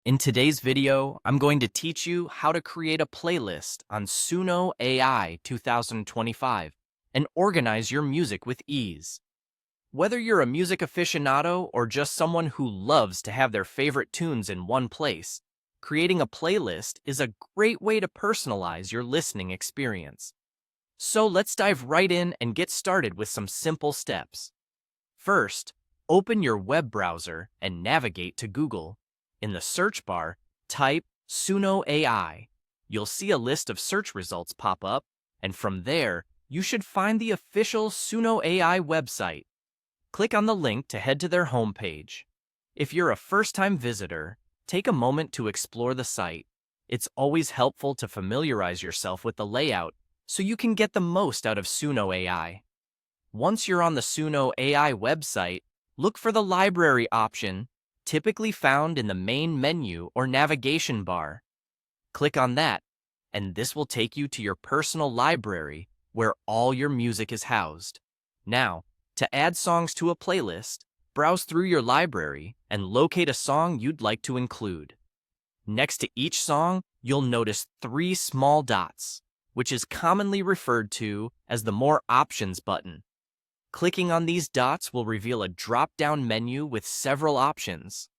In today's video, I'm going to teach you how to create a playlist on Suno AI 2025 and organize your music with ease. Whether you're a music aficionado or just someone who loves to have their favorite tunes in one place, creating a playlist is a great way to personalize your listening experience. So let's dive right in and get started with some simple steps. First, open your web browser and navigate to Google. In the search bar, type Suno AI. You'll see a list of search results pop up, and from there, you should find the official Suno AI website. Click on the link to head to their homepage. If you're a first-time visitor, take a moment to explore the site. It's always helpful to familiarize yourself with the layout so you can get the most out of Suno AI. Once you're on the Suno AI website, look for the library option, typically found in the main menu or navigation bar. Click on that, and this will take you to your personal library where all your music is housed. Now, to add songs to a playlist, browse through your library and locate a song you'd like to include. Next to each song, you'll notice 3 small dots, which is commonly referred to as the More Options button. Clicking on these dots will reveal a drop-down menu with several options.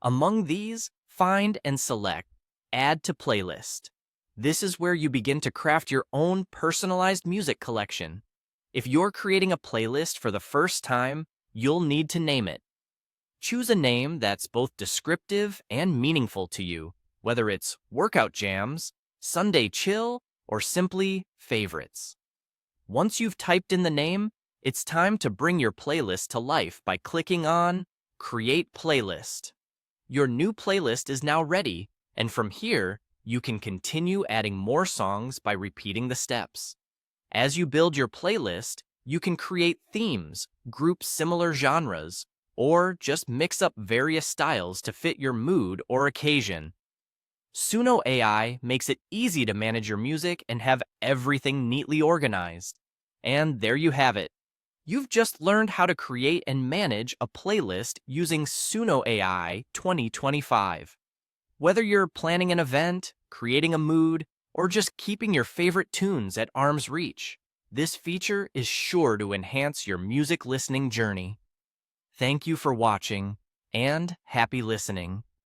Among these, find and select Add to Playlist. This is where you begin to craft your own personalized music collection. If you're creating a playlist for the first time, you'll need to name it. Choose a name that's both descriptive and meaningful to you, whether it's Workout Jams, Sunday Chill, or simply Favorites. Once you've typed in the name, it's time to bring your playlist to life by clicking on Create Playlist. Your new playlist is now ready, and from here, you can continue adding more songs by repeating the steps. As you build your playlist, you can create themes, group similar genres, or just mix up various styles to fit your mood or occasion. Suno AI makes it easy to manage your music and have everything neatly organized. And there you have it. You've just learned how to create and manage a playlist using Suno AI 2025. Whether you're planning an event, creating a mood, or just keeping your favorite tunes at arm's reach, this feature is sure to enhance your music listening journey. Thank you for watching, and happy listening.